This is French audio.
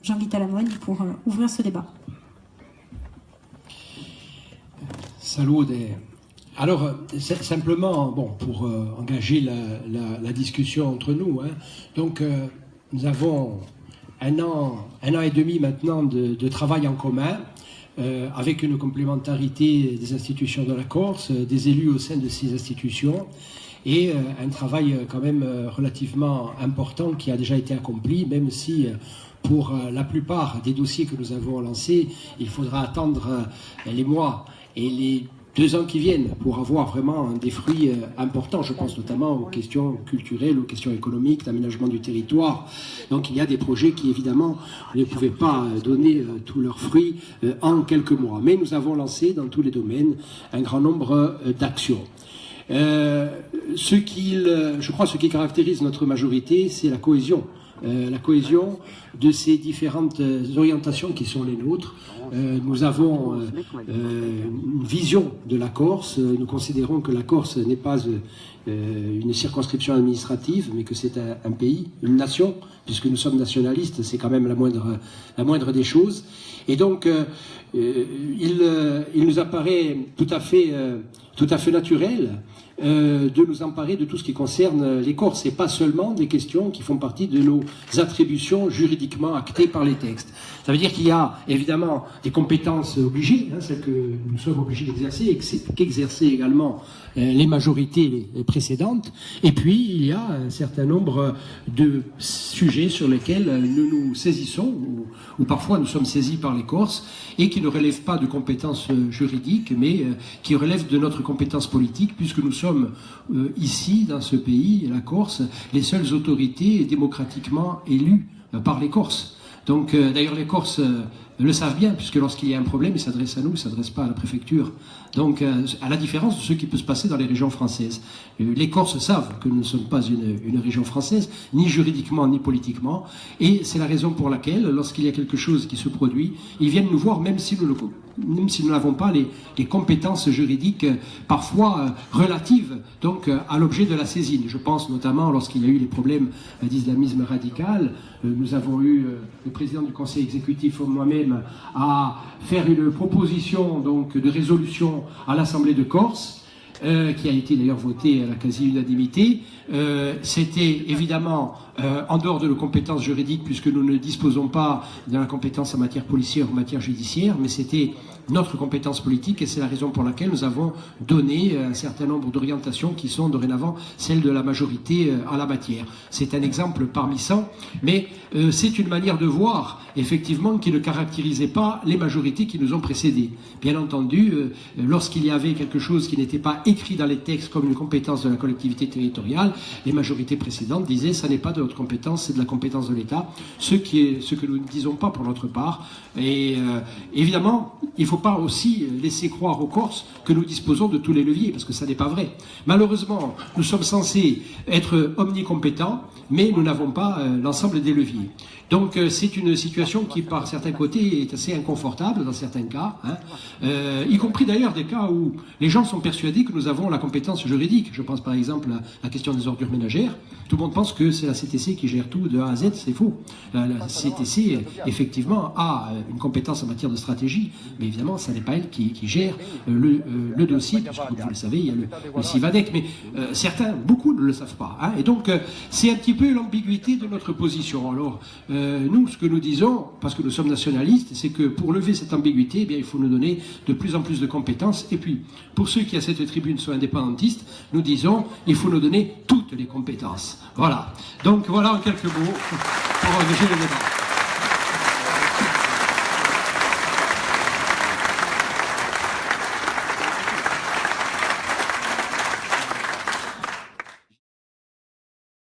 Jean-Guy Talamoine pour ouvrir ce débat. Salut. Alors, simplement, bon, pour engager la discussion entre nous, hein, donc nous avons un an et demi maintenant de travail en commun, avec une complémentarité des institutions de la Corse, des élus au sein de ces institutions, et un travail quand même relativement important qui a déjà été accompli, même si pour la plupart des dossiers que nous avons lancés, il faudra attendre les mois et les 2 ans qui viennent pour avoir vraiment des fruits importants. Je pense notamment aux questions culturelles, aux questions économiques, d'aménagement du territoire. Donc il y a des projets qui évidemment ne pouvaient pas donner tous leurs fruits en quelques mois. Mais nous avons lancé dans tous les domaines un grand nombre d'actions. Je crois ce qui caractérise notre majorité, c'est la cohésion de ces différentes orientations qui sont les nôtres. Nous avons une vision de la Corse. Nous considérons que la Corse n'est pas une circonscription administrative, mais que c'est un pays, une nation, puisque nous sommes nationalistes, c'est quand même la moindre des choses. Et donc, il nous apparaît tout à fait naturel de nous emparer de tout ce qui concerne les Corses, et pas seulement des questions qui font partie de nos attributions juridiquement actées par les textes. Ça veut dire qu'il y a évidemment des compétences obligées, hein, celles que nous sommes obligés d'exercer, et qu'exerçaient également les majorités les précédentes, et puis il y a un certain nombre de sujets sur lesquels nous nous saisissons, ou parfois nous sommes saisis par les Corses, et qui ne relèvent pas de compétences juridiques, mais qui relèvent de notre compétence politique, puisque nous sommes ici, dans ce pays, la Corse, les seules autorités démocratiquement élues par les Corses. Donc, d'ailleurs, les Corses le savent bien, puisque lorsqu'il y a un problème, ils s'adressent à nous, ils ne s'adressent pas à la préfecture. Donc, à la différence de ce qui peut se passer dans les régions françaises. Les Corses savent que nous ne sommes pas une région française, ni juridiquement, ni politiquement, et c'est la raison pour laquelle, lorsqu'il y a quelque chose qui se produit, ils viennent nous voir, même si nous n'avons pas les compétences juridiques, parfois relatives, donc, à l'objet de la saisine. Je pense notamment, lorsqu'il y a eu les problèmes d'islamisme radical, nous avons eu le président du conseil exécutif, moi-même, à faire une proposition donc, de résolution à l'Assemblée de Corse, qui a été d'ailleurs votée à la quasi-unanimité. C'était évidemment en dehors de nos compétences juridiques, puisque nous ne disposons pas de la compétence en matière policière ou en matière judiciaire, mais c'était notre compétence politique, et c'est la raison pour laquelle nous avons donné un certain nombre d'orientations qui sont dorénavant celles de la majorité en la matière. C'est un exemple parmi 100, mais c'est une manière de voir, effectivement, qui ne caractérisait pas les majorités qui nous ont précédés. Bien entendu, lorsqu'il y avait quelque chose qui n'était pas écrit dans les textes comme une compétence de la collectivité territoriale, les majorités précédentes disaient « ça n'est pas de notre compétence, c'est de la compétence de l'État », ce que nous ne disons pas pour notre part. Et évidemment, il ne faut pas aussi laisser croire aux Corses que nous disposons de tous les leviers, parce que ça n'est pas vrai. Malheureusement, nous sommes censés être omnicompétents, mais nous n'avons pas l'ensemble des leviers. Donc c'est une situation qui, par certains côtés, est assez inconfortable dans certains cas, hein, y compris d'ailleurs des cas où les gens sont persuadés que nous avons la compétence juridique. Je pense par exemple à la question des ordures ménagères. Tout le monde pense que c'est la CTC qui gère tout de A à Z, c'est faux. La CTC, effectivement, a une compétence en matière de stratégie, mais évidemment, ça n'est pas elle qui gère le dossier, puisque vous le savez, il y a le CIVADEC, mais beaucoup ne le savent pas. Hein, et donc, c'est un petit peu l'ambiguïté de notre position. Alors, nous, ce que nous disons, parce que nous sommes nationalistes, c'est que pour lever cette ambiguïté, eh bien, il faut nous donner de plus en plus de compétences. Et puis, pour ceux qui à cette tribune sont indépendantistes, nous disons, il faut nous donner toutes les compétences. Voilà. Donc, voilà en quelques mots pour engager le débat.